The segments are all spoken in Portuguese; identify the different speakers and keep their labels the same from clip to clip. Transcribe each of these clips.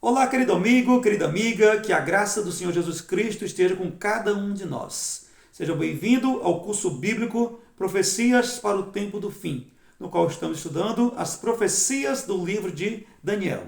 Speaker 1: Olá, querido amigo, querida amiga, que a graça do Senhor Jesus Cristo esteja com cada um de nós. Seja bem-vindo ao curso bíblico Profecias para o Tempo do Fim, no qual estamos estudando as profecias do livro de Daniel.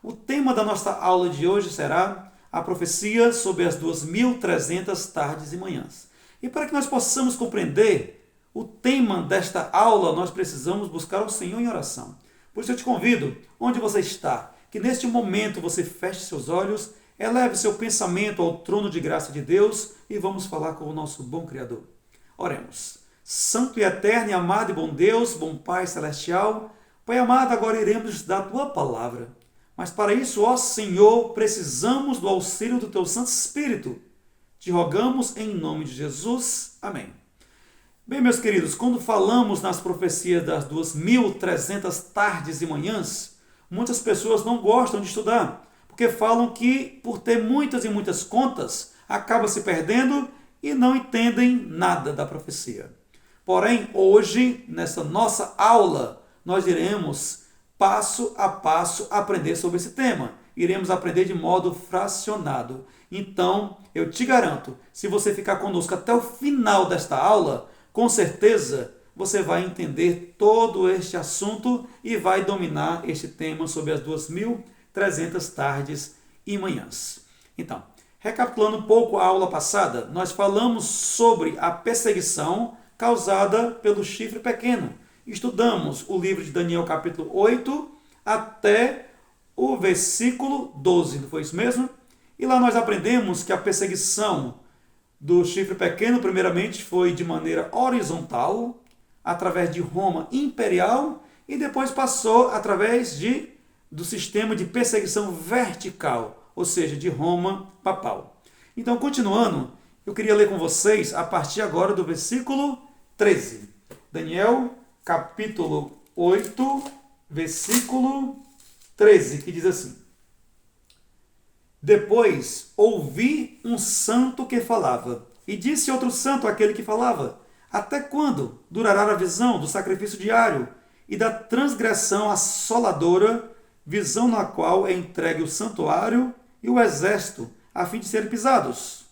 Speaker 1: O tema da nossa aula de hoje será a profecia sobre as 2300 tardes e manhãs. E para que nós possamos compreender o tema desta aula, nós precisamos buscar o Senhor em oração. Por isso eu te convido, onde você está, que neste momento você feche seus olhos, eleve seu pensamento ao trono de graça de Deus e vamos falar com o nosso bom Criador. Oremos. Santo e eterno e amado e bom Deus, bom Pai Celestial, Pai amado, agora iremos estudar a Tua Palavra. Mas para isso, ó Senhor, precisamos do auxílio do Teu Santo Espírito. Te rogamos em nome de Jesus. Amém. Bem, meus queridos, quando falamos nas profecias das 2300 tardes e manhãs, muitas pessoas não gostam de estudar, porque falam que, por ter muitas e muitas contas, acaba se perdendo e não entendem nada da profecia. Porém, hoje, nessa nossa aula, nós iremos, passo a passo, aprender sobre esse tema. Iremos aprender de modo fracionado. Então, eu te garanto, se você ficar conosco até o final desta aula, com certeza você vai entender todo este assunto e vai dominar este tema sobre as 2300 tardes e manhãs. Então, recapitulando um pouco a aula passada, nós falamos sobre a perseguição causada pelo chifre pequeno. Estudamos o livro de Daniel capítulo 8 até o versículo 12, não foi isso mesmo? E lá nós aprendemos que a perseguição do chifre pequeno, primeiramente, foi de maneira horizontal, através de Roma imperial, e depois passou através do sistema de perseguição vertical, ou seja, de Roma papal. Então, continuando, eu queria ler com vocês a partir agora do versículo 13. Daniel, capítulo 8, versículo 13, que diz assim: Depois ouvi um santo que falava, e disse outro santo àquele que falava: Até quando durará a visão do sacrifício diário e da transgressão assoladora, visão na qual é entregue o santuário e o exército, a fim de serem pisados?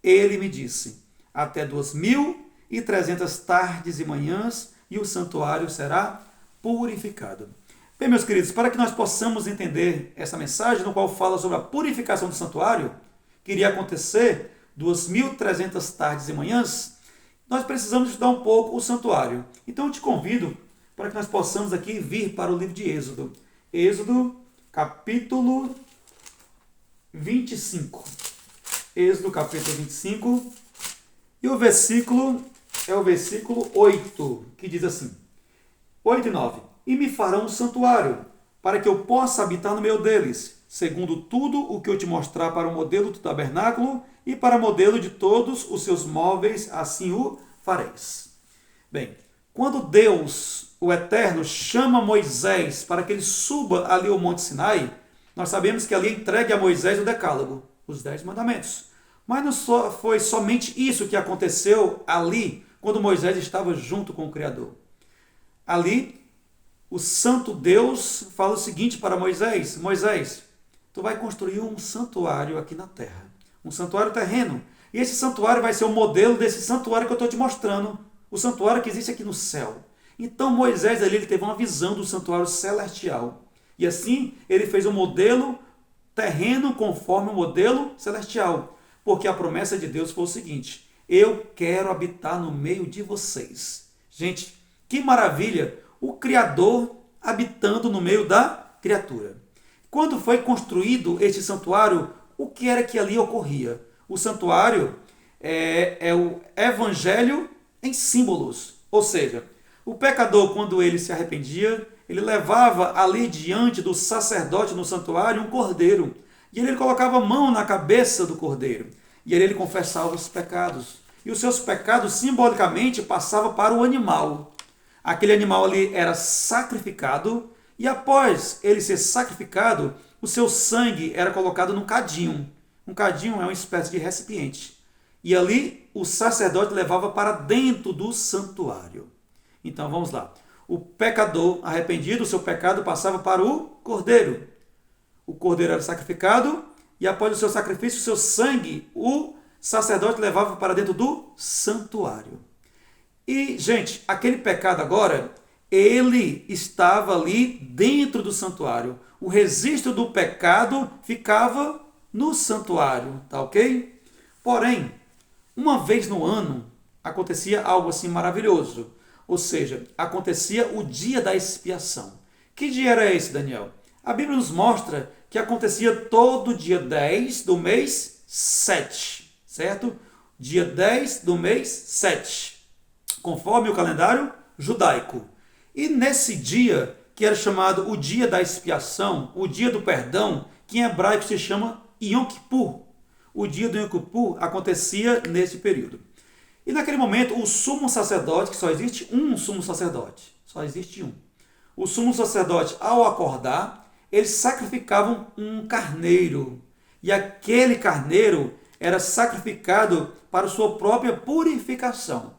Speaker 1: Ele me disse: Até 2300 tardes e manhãs, e o santuário será purificado. Bem, meus queridos, para que nós possamos entender essa mensagem, no qual fala sobre a purificação do santuário, que iria acontecer 2300 tardes e manhãs, nós precisamos estudar um pouco o santuário. Então eu te convido para que nós possamos aqui vir para o livro de Êxodo. Êxodo, capítulo 25. Êxodo, capítulo 25. E o versículo é o versículo 8, que diz assim: 8 e 9. E me farão um santuário, para que eu possa habitar no meio deles, segundo tudo o que eu te mostrar para o modelo do tabernáculo e para o modelo de todos os seus móveis, assim o fareis. Bem, quando Deus, o Eterno, chama Moisés para que ele suba ali ao Monte Sinai, nós sabemos que ali é entregue a Moisés o decálogo, os 10 mandamentos. Mas não foi somente isso que aconteceu ali, quando Moisés estava junto com o Criador. Ali, o santo Deus fala o seguinte para Moisés: Moisés, tu vai construir um santuário aqui na terra, um santuário terreno. E esse santuário vai ser o modelo desse santuário que eu estou te mostrando, o santuário que existe aqui no céu. Então Moisés ali ele teve uma visão do santuário celestial. E assim ele fez um modelo terreno conforme o modelo celestial. Porque a promessa de Deus foi o seguinte: eu quero habitar no meio de vocês. Gente, que maravilha! O Criador habitando no meio da criatura. Quando foi construído este santuário, o que era que ali ocorria? O santuário é o evangelho em símbolos. Ou seja, o pecador, quando ele se arrependia, ele levava ali diante do sacerdote no santuário um cordeiro. E ele colocava a mão na cabeça do cordeiro. E ele confessava os pecados. E os seus pecados simbolicamente passavam para o animal. Aquele animal ali era sacrificado e após ele ser sacrificado, o seu sangue era colocado num cadinho. Um cadinho é uma espécie de recipiente. E ali o sacerdote levava para dentro do santuário. Então vamos lá. O pecador arrependido, o seu pecado passava para o cordeiro. O cordeiro era sacrificado e após o seu sacrifício, o seu sangue, o sacerdote levava para dentro do santuário. E, gente, aquele pecado agora, ele estava ali dentro do santuário. O registro do pecado ficava no santuário, tá ok? Porém, uma vez no ano, acontecia algo assim maravilhoso. Ou seja, acontecia o dia da expiação. Que dia era esse, Daniel? A Bíblia nos mostra que acontecia todo dia 10 do mês 7, certo? Dia 10 do mês 7, conforme o calendário judaico. E nesse dia, que era chamado o dia da expiação, o dia do perdão, que em hebraico se chama Yom Kippur. O dia do Yom Kippur acontecia nesse período. E naquele momento, o sumo sacerdote, que só existe um sumo sacerdote, só existe um. O sumo sacerdote, ao acordar, eles sacrificavam um carneiro. E aquele carneiro era sacrificado para sua própria purificação.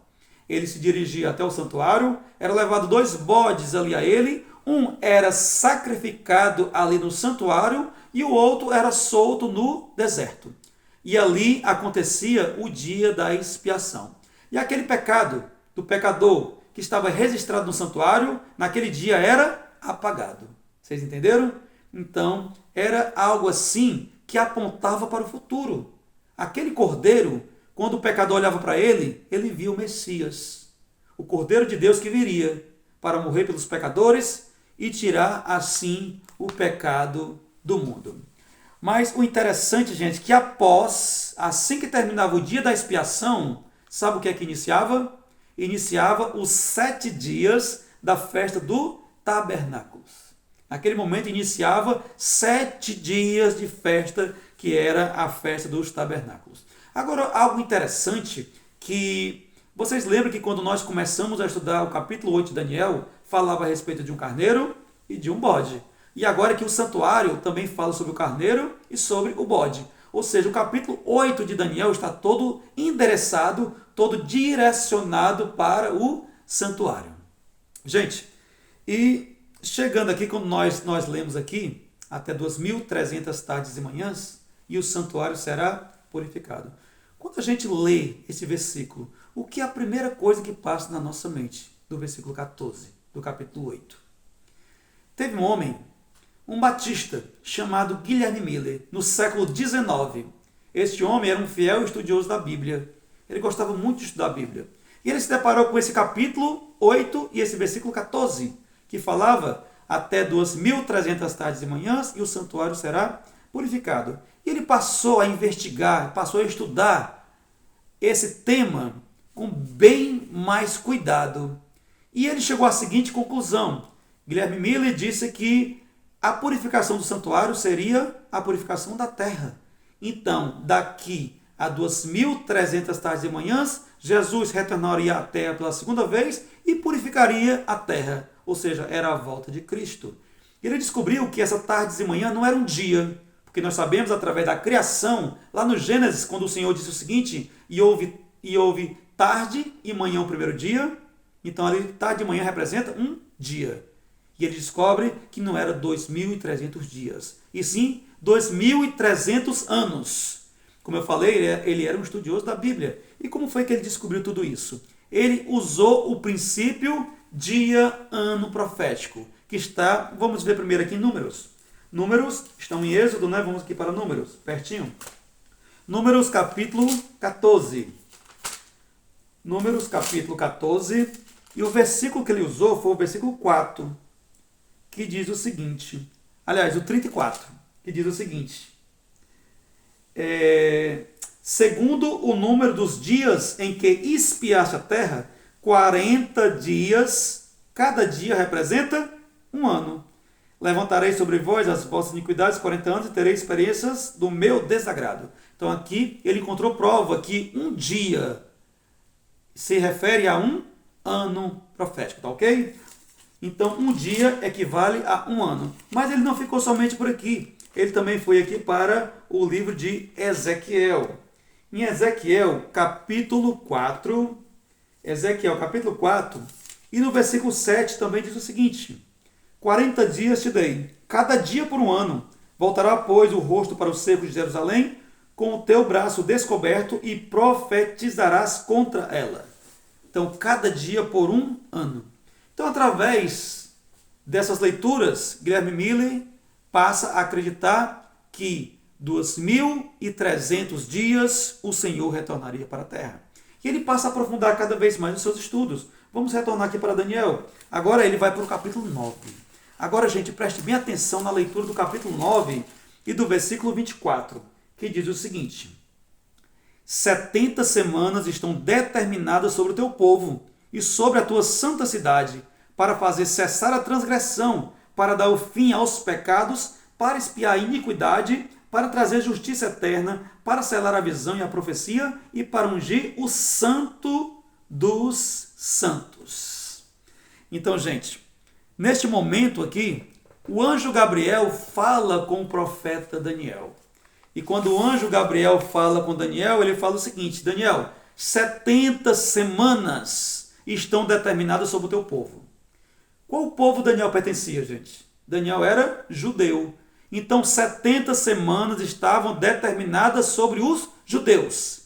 Speaker 1: Ele se dirigia até o santuário, era levado 2 bodes ali a ele, um era sacrificado ali no santuário e o outro era solto no deserto. E ali acontecia o dia da expiação. E aquele pecado do pecador que estava registrado no santuário, naquele dia era apagado. Vocês entenderam? Então, era algo assim que apontava para o futuro. Aquele cordeiro, quando o pecador olhava para ele, ele via o Messias, o Cordeiro de Deus que viria para morrer pelos pecadores e tirar assim o pecado do mundo. Mas o interessante, gente, que assim que terminava o dia da expiação, sabe o que é que iniciava? Iniciava os 7 dias da festa do Tabernáculos. Naquele momento iniciava 7 dias de festa, que era a festa dos Tabernáculos. Agora, algo interessante que vocês lembram que quando nós começamos a estudar o capítulo 8 de Daniel, falava a respeito de um carneiro e de um bode. E agora que o santuário também fala sobre o carneiro e sobre o bode. Ou seja, o capítulo 8 de Daniel está todo endereçado, todo direcionado para o santuário. Gente, e chegando aqui, quando nós lemos aqui, até 2.300 tardes e manhãs, e o santuário será purificado. Quando a gente lê esse versículo, o que é a primeira coisa que passa na nossa mente? Do versículo 14, do capítulo 8. Teve um homem, um batista, chamado Guilherme Miller, no século XIX. Este homem era um fiel estudioso da Bíblia. Ele gostava muito de estudar a Bíblia. E ele se deparou com esse capítulo 8 e esse versículo 14, que falava até 2.300 tardes e manhãs e o santuário será purificado. E ele passou a investigar, passou a estudar esse tema com bem mais cuidado. E ele chegou à seguinte conclusão. Guilherme Miller disse que a purificação do santuário seria a purificação da terra. Então, daqui a 2.300 tardes e manhãs, Jesus retornaria à terra pela segunda vez e purificaria a terra. Ou seja, era a volta de Cristo. Ele descobriu que essa tardes e manhã não era um dia, porque nós sabemos através da criação, lá no Gênesis, quando o Senhor disse o seguinte, e houve tarde e manhã o primeiro dia, então ali tarde e manhã representa um dia. E ele descobre que não era 2.300 dias, e sim 2.300 anos. Como eu falei, ele era um estudioso da Bíblia. E como foi que ele descobriu tudo isso? Ele usou o princípio dia-ano profético, que está, vamos ver primeiro aqui em Números. Números estão em Êxodo, né? Vamos aqui para Números, pertinho. Números capítulo 14. Números capítulo 14. E o versículo que ele usou foi o versículo 4, que diz o seguinte. Aliás, o 34, que diz o seguinte. Segundo o número dos dias em que expiaste a terra, 40 dias, cada dia representa um ano. Levantarei sobre vós as vossas iniquidades 40 anos e terei experiências do meu desagrado. Então aqui ele encontrou prova que um dia se refere a um ano profético, tá ok? Então um dia equivale a um ano. Mas ele não ficou somente por aqui. Ele também foi aqui para o livro de Ezequiel. Em Ezequiel capítulo 4, e no versículo 7 também diz o seguinte: 40 dias te dei, cada dia por um ano. Voltará, pois, o rosto para o cerco de Jerusalém, com o teu braço descoberto, e profetizarás contra ela. Então, cada dia por 1 ano. Então, através dessas leituras, Guilherme Miller passa a acreditar que 2.300 dias o Senhor retornaria para a terra. E ele passa a aprofundar cada vez mais os seus estudos. Vamos retornar aqui para Daniel. Agora ele vai para o capítulo 9. Agora, gente, preste bem atenção na leitura do capítulo 9 e do versículo 24, que diz o seguinte: 70 semanas estão determinadas sobre o teu povo e sobre a tua santa cidade, para fazer cessar a transgressão, para dar o fim aos pecados, para expiar a iniquidade, para trazer justiça eterna, para selar a visão e a profecia, e para ungir o santo dos santos. Então, gente, neste momento aqui, o anjo Gabriel fala com o profeta Daniel. E quando o anjo Gabriel fala com Daniel, ele fala o seguinte: Daniel, 70 semanas estão determinadas sobre o teu povo. Qual povo Daniel pertencia, gente? Daniel era judeu. Então, 70 semanas estavam determinadas sobre os judeus.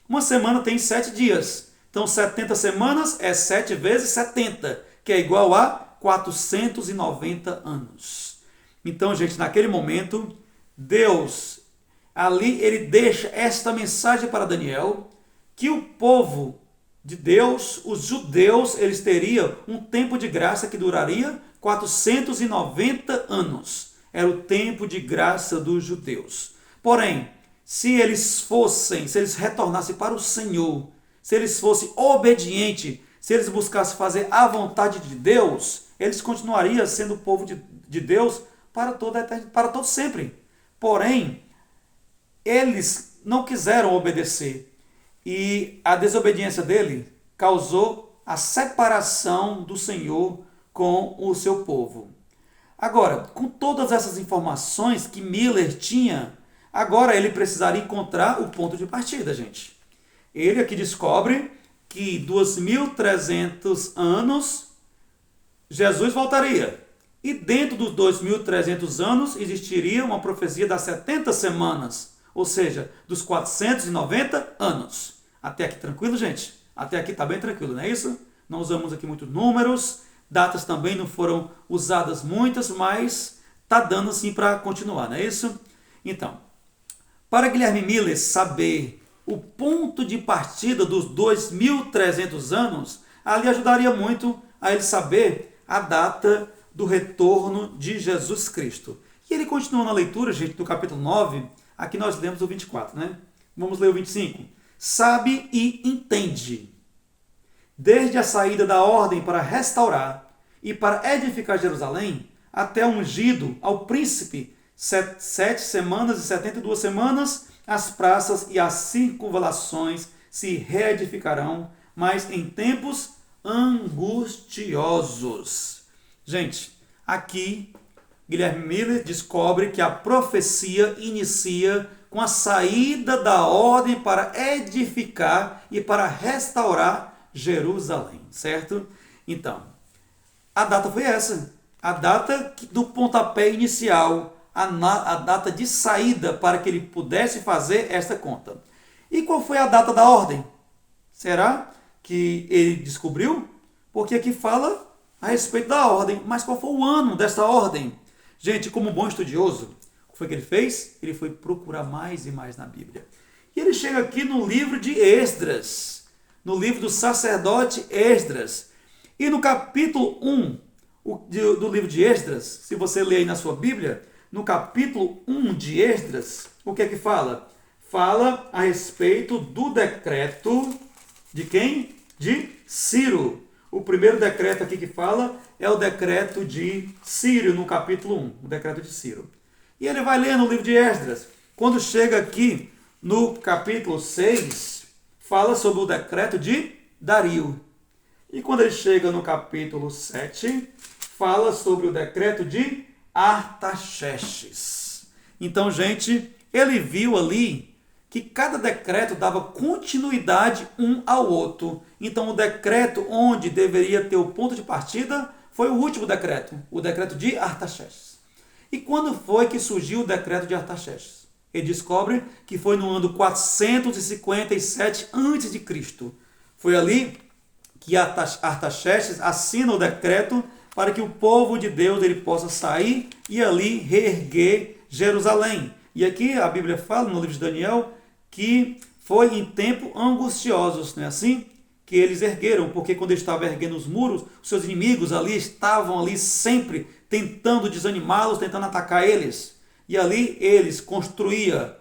Speaker 1: Uma semana tem 7 dias. Então, 70 semanas é 7 vezes 70, que é igual a 490 anos. Então, gente, naquele momento, Deus, ali, ele deixa esta mensagem para Daniel, que o povo de Deus, os judeus, eles teriam um tempo de graça que duraria 490 anos. Era o tempo de graça dos judeus. Porém, se eles retornassem para o Senhor, se eles fossem obedientes, se eles buscassem fazer a vontade de Deus, eles continuariam sendo o povo de Deus para toda a eternidade, para todo sempre. Porém, eles não quiseram obedecer. E a desobediência dele causou a separação do Senhor com o seu povo. Agora, com todas essas informações que Miller tinha, agora ele precisaria encontrar o ponto de partida, gente. Ele aqui descobre que 2.300 anos Jesus voltaria. E dentro dos 2.300 anos existiria uma profecia das 70 semanas, ou seja, dos 490 anos. Até aqui tranquilo, gente? Até aqui está bem tranquilo, não é isso? Não usamos aqui muitos números, datas também não foram usadas muitas, mas está dando assim para continuar, não é isso? Então, para Guilherme Miller saber o ponto de partida dos 2.300 anos, ali ajudaria muito a ele saber a data do retorno de Jesus Cristo. E ele continua na leitura, gente, do capítulo 9, aqui nós lemos o 24, né? Vamos ler o 25. Sabe e entende, desde a saída da ordem para restaurar e para edificar Jerusalém, até ungido ao príncipe, 7 semanas e 72 semanas, as praças e as circunvalações se reedificarão, mas em tempos angustiosos. Gente, aqui Guilherme Miller descobre que a profecia inicia com a saída da ordem para edificar e para restaurar Jerusalém, certo? Então, a data foi essa, a data do pontapé inicial, a data de saída para que ele pudesse fazer esta conta. E qual foi a data da ordem? Será que ele descobriu? Porque aqui fala a respeito da ordem, mas qual foi o ano dessa ordem? Gente, como bom estudioso, o que foi que ele fez? Ele foi procurar mais e mais na Bíblia. E ele chega aqui no livro de Esdras, no livro do sacerdote Esdras. E no capítulo 1 do livro de Esdras, se você ler aí na sua Bíblia, no capítulo 1 de Esdras, o que é que fala? Fala a respeito do decreto de quem? De Ciro. O primeiro decreto aqui que fala é o decreto de Ciro, no capítulo 1, o decreto de Ciro. E ele vai ler no livro de Esdras. Quando chega aqui no capítulo 6, fala sobre o decreto de Dario. E quando ele chega no capítulo 7, fala sobre o decreto de Artaxerxes. Então, gente, ele viu ali que cada decreto dava continuidade um ao outro. Então, o decreto onde deveria ter o ponto de partida foi o último decreto, o decreto de Artaxerxes. E quando foi que surgiu o decreto de Artaxerxes? Ele descobre que foi no ano 457 a.C. Foi ali que Artaxerxes assina o decreto para que o povo de Deus ele possa sair e ali reerguer Jerusalém. E aqui a Bíblia fala no livro de Daniel que foi em tempos angustiosos, não é assim? Que eles ergueram, porque quando eles estavam erguendo os muros, os seus inimigos ali estavam ali sempre tentando desanimá-los, tentando atacar eles. E ali eles construíam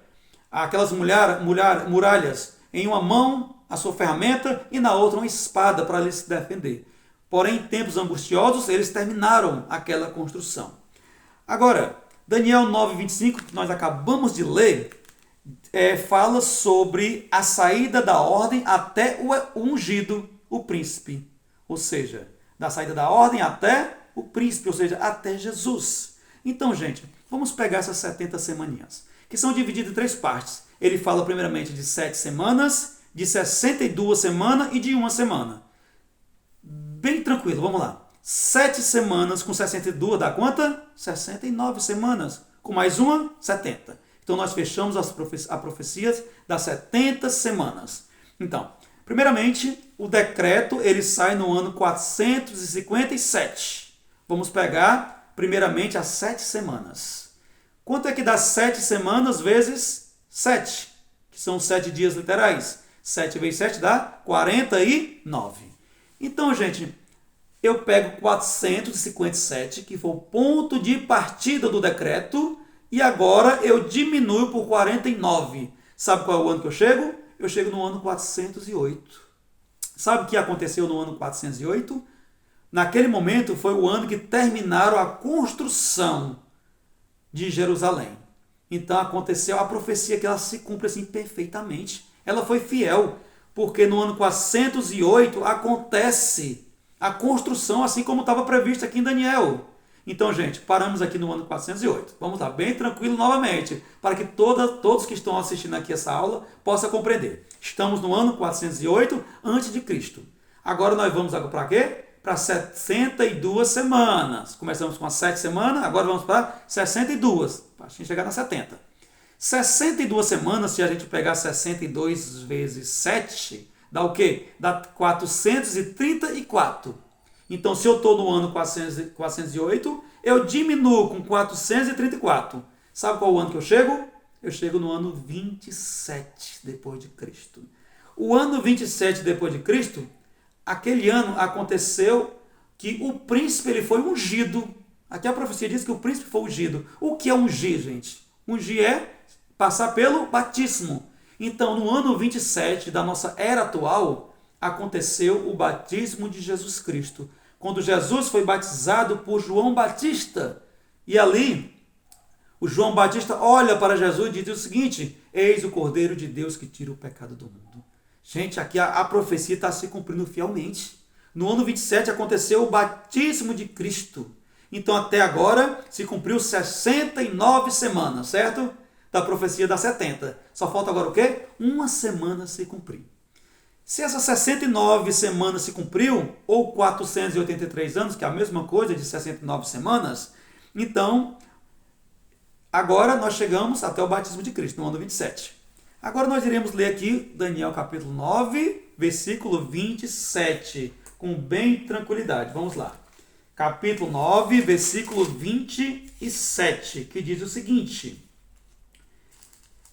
Speaker 1: aquelas muralhas em uma mão a sua ferramenta e na outra uma espada para eles se defender. Porém, em tempos angustiosos, eles terminaram aquela construção. Agora, Daniel 9:25, que nós acabamos de ler, fala sobre a saída da ordem até o ungido, o príncipe. Ou seja, da saída da ordem até o príncipe, ou seja, até Jesus. Então, gente, vamos pegar essas 70 semaninhas, que são divididas em 3 partes. Ele fala primeiramente de 7 semanas, de 62 semanas e de 1 semana. Bem tranquilo, vamos lá. 7 semanas com 62 dá quanta? 69 semanas. Com mais uma, 70. Então nós fechamos as profecias das 70 semanas. Então, primeiramente, o decreto ele sai no ano 457. Vamos pegar primeiramente as 7 semanas. Quanto é que dá 7 semanas vezes 7? Que são 7 dias literais. 7 vezes 7 dá 49. Então, gente, eu pego 457, que foi o ponto de partida do decreto, e agora eu diminuo por 49. Sabe qual é o ano que eu chego? Eu chego no ano 408. Sabe o que aconteceu no ano 408? Naquele momento foi o ano que terminaram a construção de Jerusalém. Então aconteceu a profecia que ela se cumpre assim perfeitamente. Ela foi fiel, porque no ano 408 acontece a construção assim como estava previsto aqui em Daniel. Então, gente, paramos aqui no ano 408. Vamos lá, bem tranquilo novamente, para que todos que estão assistindo aqui essa aula possam compreender. Estamos no ano 408 a.C. Agora nós vamos para quê? Para 62 semanas. Começamos com as 7 semanas, agora vamos para 62, para a gente chegar nas 70. 62 semanas, se a gente pegar 62 vezes 7, dá o quê? Dá 434. Então, se eu estou no ano 408, eu diminuo com 434. Sabe qual é o ano que eu chego? Eu chego no ano 27 depois de Cristo. O ano 27 depois de Cristo, aquele ano aconteceu que o príncipe ele foi ungido. Aqui a profecia diz que o príncipe foi ungido. O que é ungir, gente? Ungir é passar pelo batismo. Então, no ano 27 da nossa era atual, aconteceu o batismo de Jesus Cristo. Quando Jesus foi batizado por João Batista. E ali, o João Batista olha para Jesus e diz o seguinte: eis o Cordeiro de Deus que tira o pecado do mundo. Gente, aqui a profecia está se cumprindo fielmente. No ano 27 aconteceu o batismo de Cristo. Então, até agora, se cumpriu 69 semanas, certo? Da profecia das 70. Só falta agora o quê? 1 semana se cumprir. Se essas 69 semanas se cumpriu, ou 483 anos, que é a mesma coisa de 69 semanas, então, agora nós chegamos até o batismo de Cristo, no ano 27. Agora nós iremos ler aqui Daniel capítulo 9, versículo 27, com bem tranquilidade. Vamos lá. Capítulo 9, versículo 27, que diz o seguinte: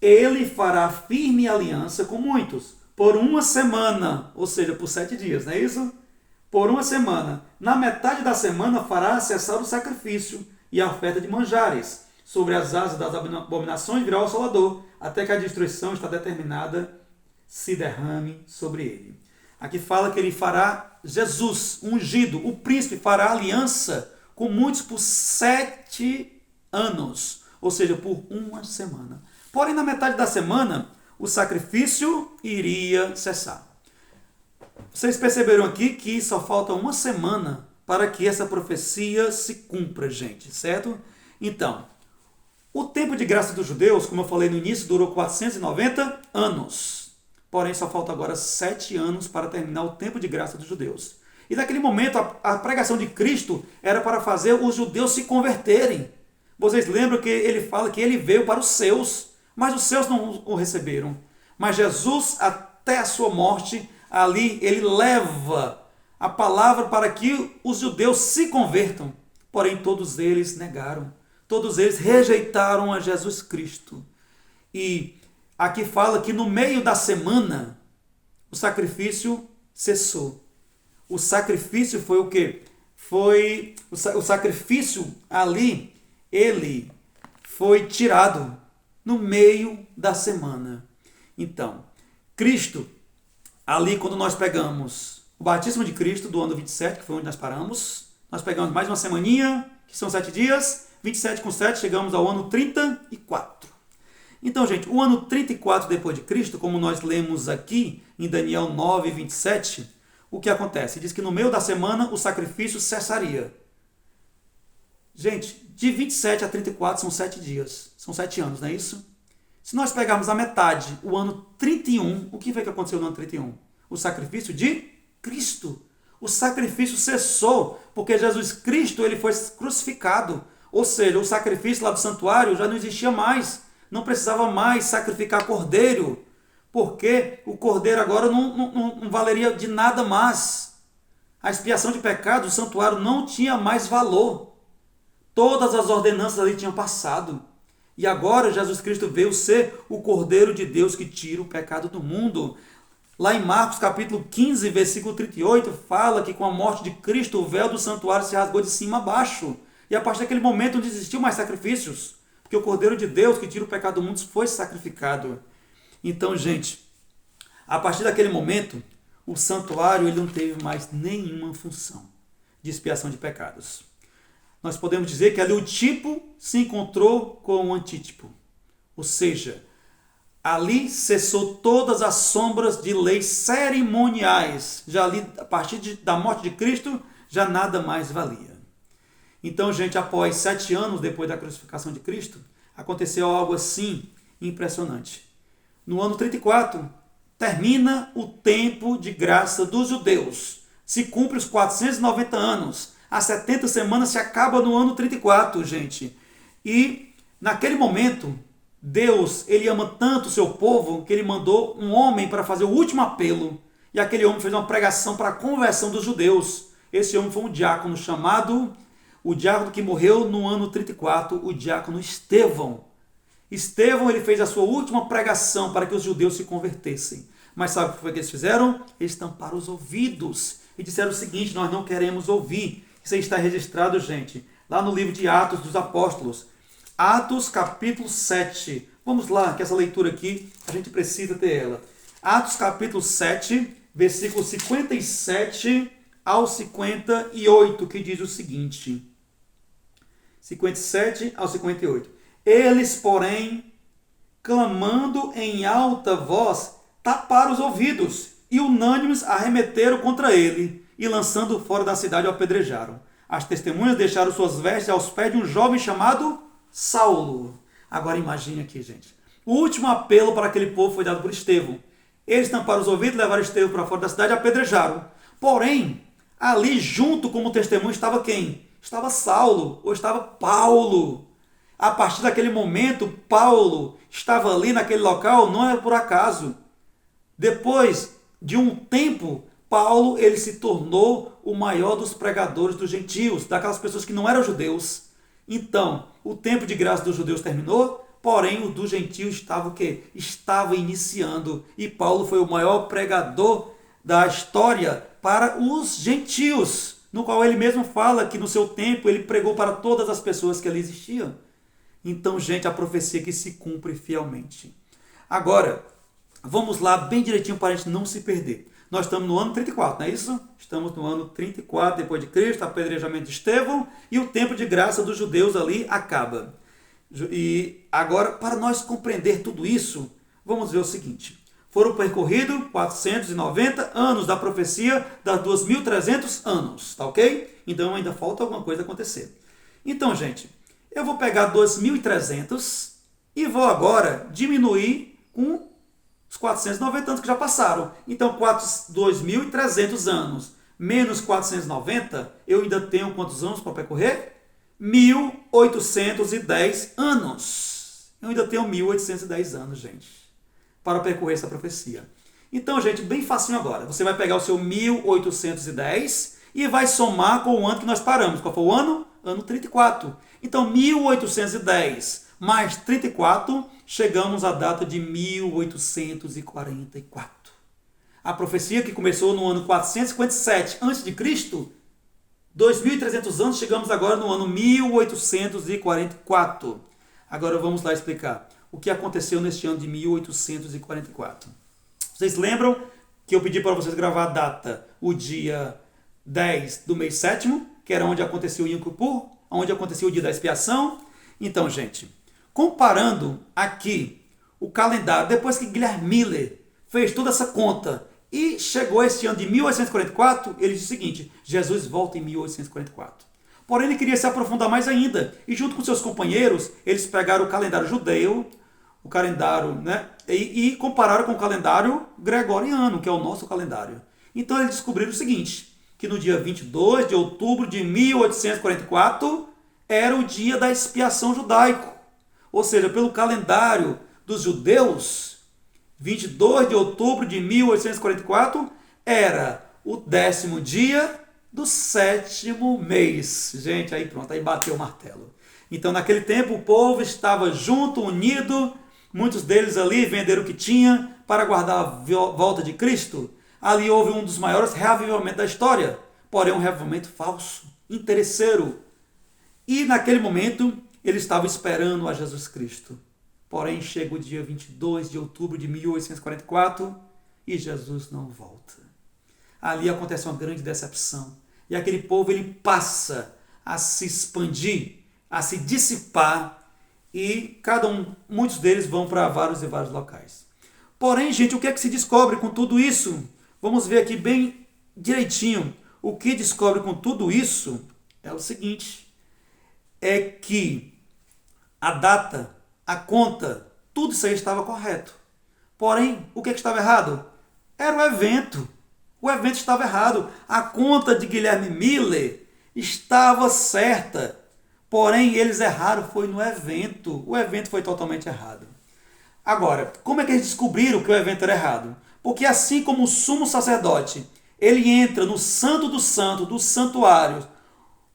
Speaker 1: ele fará firme aliança com muitos, por 1 semana, ou seja, por 7 dias, não é isso? Por 1 semana. Na metade da semana fará cessar o sacrifício e a oferta de manjares. Sobre as asas das abominações virá o Salvador, até que a destruição está determinada se derrame sobre ele. Aqui fala que ele fará, Jesus, ungido, o príncipe, fará aliança com muitos por 7 anos, ou seja, por 1 semana. Porém, na metade da semana, o sacrifício iria cessar. Vocês perceberam aqui que só falta 1 semana para que essa profecia se cumpra, gente, certo? Então, o tempo de graça dos judeus, como eu falei no início, durou 490 anos. Porém, só falta agora 7 anos para terminar o tempo de graça dos judeus. E naquele momento, a pregação de Cristo era para fazer os judeus se converterem. Vocês lembram que ele fala que ele veio para os seus, mas os seus não o receberam. Mas Jesus, até a sua morte, ali ele leva a palavra para que os judeus se convertam. Porém, todos eles negaram. Todos eles rejeitaram a Jesus Cristo. E aqui fala que no meio da semana o sacrifício cessou. O sacrifício foi o quê? Foi o sacrifício ali, ele foi tirado no meio da semana. Então, Cristo, ali quando nós pegamos o batismo de Cristo do ano 27, que foi onde nós paramos, nós pegamos mais uma semaninha, que são 7 dias, 27 com 7, chegamos ao ano 34. Então, gente, o ano 34 depois de Cristo, como nós lemos aqui em Daniel 9, 27, o que acontece? Diz que no meio da semana o sacrifício cessaria. Gente, de 27 a 34 são 7 dias, são 7 anos, não é isso? Se nós pegarmos a metade, o ano 31, o que foi que aconteceu no ano 31? O sacrifício de Cristo. O sacrifício cessou, porque Jesus Cristo ele foi crucificado. Ou seja, o sacrifício lá do santuário já não existia mais. Não precisava mais sacrificar cordeiro, porque o cordeiro agora não valeria de nada mais. A expiação de pecado, o santuário não tinha mais valor. Todas as ordenanças ali tinham passado. E agora Jesus Cristo veio ser o Cordeiro de Deus que tira o pecado do mundo. Lá em Marcos capítulo 15, versículo 38, fala que com a morte de Cristo o véu do santuário se rasgou de cima a baixo. E a partir daquele momento não existiam mais sacrifícios, porque o Cordeiro de Deus que tira o pecado do mundo foi sacrificado. Então, gente, a partir daquele momento, o santuário ele não teve mais nenhuma função de expiação de pecados. Nós podemos dizer que ali o tipo se encontrou com o antítipo. Ou seja, ali cessou todas as sombras de leis cerimoniais. Já ali, a partir da morte de Cristo, já nada mais valia. Então, gente, após 7 anos depois da crucificação de Cristo, aconteceu algo assim impressionante. No ano 34, termina o tempo de graça dos judeus. Se cumpre os 490 anos. As 70 semanas se acaba no ano 34, gente. E naquele momento, Deus, ele ama tanto o seu povo que ele mandou um homem para fazer o último apelo. E aquele homem fez uma pregação para a conversão dos judeus. Esse homem foi um diácono chamado, o diácono que morreu no ano 34, o diácono Estevão. Estevão, ele fez a sua última pregação para que os judeus se convertessem. Mas sabe o que foi que eles fizeram? Eles tamparam os ouvidos e disseram o seguinte: nós não queremos ouvir. Isso aí está registrado, gente, lá no livro de Atos dos Apóstolos. Atos capítulo 7. Vamos lá, que essa leitura aqui, a gente precisa ter ela. Atos capítulo 7, versículos 57 ao 58, que diz o seguinte. 57 ao 58. Eles, porém, clamando em alta voz, taparam os ouvidos e unânimes arremeteram contra ele e lançando-o fora da cidade o apedrejaram. As testemunhas deixaram suas vestes aos pés de um jovem chamado Saulo. Agora imagine aqui, gente. O último apelo para aquele povo foi dado por Estevão. Eles tamparam os ouvidos, levaram Estevão para fora da cidade e apedrejaram. Porém, ali junto como testemunho estava quem? Estava Saulo, ou estava Paulo. A partir daquele momento, Paulo estava ali naquele local, não era por acaso. Depois de um tempo, Paulo ele se tornou o maior dos pregadores dos gentios, daquelas pessoas que não eram judeus. Então, o tempo de graça dos judeus terminou, porém o dos gentios estava o quê? Estava iniciando. E Paulo foi o maior pregador da história para os gentios, no qual ele mesmo fala que no seu tempo ele pregou para todas as pessoas que ali existiam. Então, gente, a profecia que se cumpre fielmente. Agora, vamos lá bem direitinho para a gente não se perder. Nós estamos no ano 34, não é isso? Estamos no ano 34 depois de Cristo, apedrejamento de Estevão, e o tempo de graça dos judeus ali acaba. E agora, para nós compreender tudo isso, vamos ver o seguinte. Foram percorridos 490 anos da profecia das 2.300 anos, tá ok? Então ainda falta alguma coisa acontecer. Então, gente, eu vou pegar 2.300 e vou agora diminuir com os 490 anos que já passaram. Então, 2.300 anos menos 490, eu ainda tenho quantos anos para percorrer? 1810 anos. Eu ainda tenho 1810 anos, gente, para percorrer essa profecia. Então, gente, bem facinho agora. Você vai pegar o seu 1810 e vai somar com o ano que nós paramos. Qual foi o ano? Ano 34. Então, 1810 mais 34, chegamos à data de 1844. A profecia que começou no ano 457 a.C., 2.300 anos, chegamos agora no ano 1844. Agora vamos lá explicar o que aconteceu neste ano de 1844. Vocês lembram que eu pedi para vocês gravar a data, o dia 10 do mês 7º, que era onde aconteceu o Yom Kippur, onde aconteceu o dia da expiação? Então, gente, comparando aqui o calendário, depois que Guilherme Miller fez toda essa conta e chegou esse ano de 1844, ele disse o seguinte: Jesus volta em 1844. Porém, ele queria se aprofundar mais ainda, e junto com seus companheiros, eles pegaram o calendário judeu, o calendário, né, e compararam com o calendário gregoriano, que é o nosso calendário. Então, eles descobriram o seguinte, que no dia 22 de outubro de 1844 era o dia da expiação judaico. Ou seja, pelo calendário dos judeus, 22 de outubro de 1844 era o 10º dia do 7º mês. Gente, aí pronto, aí bateu o martelo. Então, naquele tempo, o povo estava junto, unido. Muitos deles ali venderam o que tinha para aguardar a volta de Cristo. Ali houve um dos maiores reavivamentos da história, porém um reavivamento falso, interesseiro. E naquele momento, eles estavam esperando a Jesus Cristo. Porém, chega o dia 22 de outubro de 1844 e Jesus não volta. Ali acontece uma grande decepção. E aquele povo ele passa a se expandir, a se dissipar, e muitos deles vão para vários e vários locais. Porém, gente, o que é que se descobre com tudo isso? Vamos ver aqui bem direitinho. O que descobre com tudo isso é o seguinte: é que a data, a conta, tudo isso aí estava correto. Porém, o que estava errado? Era o evento. O evento estava errado. A conta de Guilherme Miller estava certa. Porém, eles erraram, foi no evento. O evento foi totalmente errado. Agora, como é que eles descobriram que o evento era errado? Porque assim como o sumo sacerdote, ele entra no santo do santo, do santuário,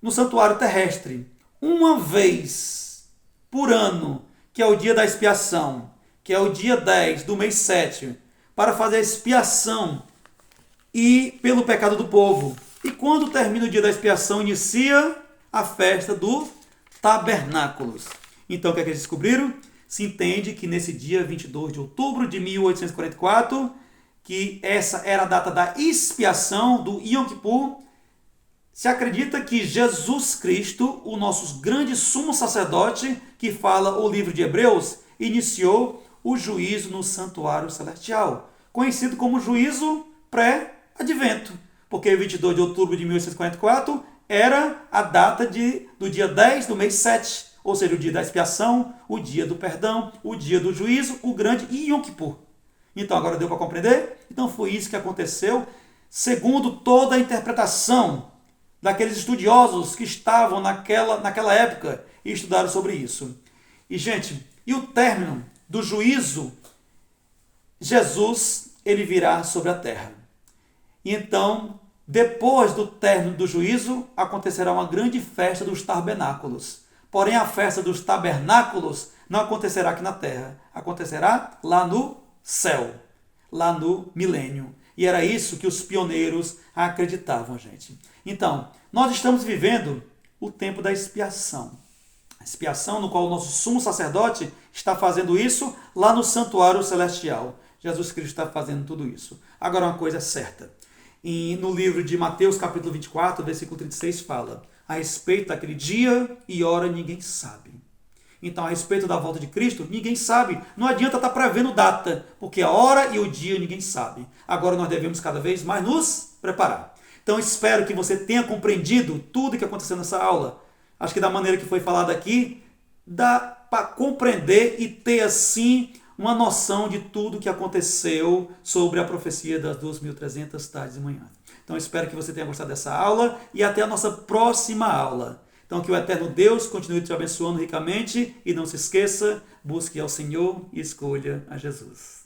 Speaker 1: no santuário terrestre, uma vez por ano, que é o dia da expiação, que é o dia 10 do mês 7, para fazer a expiação e pelo pecado do povo. E quando termina o dia da expiação, inicia a festa do tabernáculos. Então, o que é que eles descobriram? Se entende que nesse dia 22 de outubro de 1844, que essa era a data da expiação do Yom Kippur, se acredita que Jesus Cristo, o nosso grande sumo sacerdote, que fala o livro de Hebreus, iniciou o juízo no santuário celestial, conhecido como juízo pré-advento, porque 22 de outubro de 1844 era a data do dia 10 do mês 7, ou seja, o dia da expiação, o dia do perdão, o dia do juízo, o grande Yom Kippur. Então, agora deu para compreender? Então, foi isso que aconteceu, segundo toda a interpretação daqueles estudiosos que estavam naquela época e estudaram sobre isso. E, gente, e o término do juízo, Jesus, ele virá sobre a terra. E então, depois do término do juízo, acontecerá uma grande festa dos tabernáculos. Porém, a festa dos tabernáculos não acontecerá aqui na terra, acontecerá lá no céu, lá no milênio. E era isso que os pioneiros acreditavam, gente. Então, nós estamos vivendo o tempo da expiação. A expiação no qual o nosso sumo sacerdote está fazendo isso lá no santuário celestial. Jesus Cristo está fazendo tudo isso. Agora, uma coisa é certa. No livro de Mateus, capítulo 24, versículo 36, fala: a respeito daquele dia e hora ninguém sabe. Então, a respeito da volta de Cristo, ninguém sabe. Não adianta estar prevendo data, porque a hora e o dia ninguém sabe. Agora nós devemos cada vez mais nos preparar. Então, espero que você tenha compreendido tudo que aconteceu nessa aula. Acho que da maneira que foi falado aqui, dá para compreender e ter, assim, uma noção de tudo que aconteceu sobre a profecia das 2.300 tardes e manhãs. Então, espero que você tenha gostado dessa aula e até a nossa próxima aula. Então que o eterno Deus continue te abençoando ricamente e não se esqueça, busque ao Senhor e escolha a Jesus.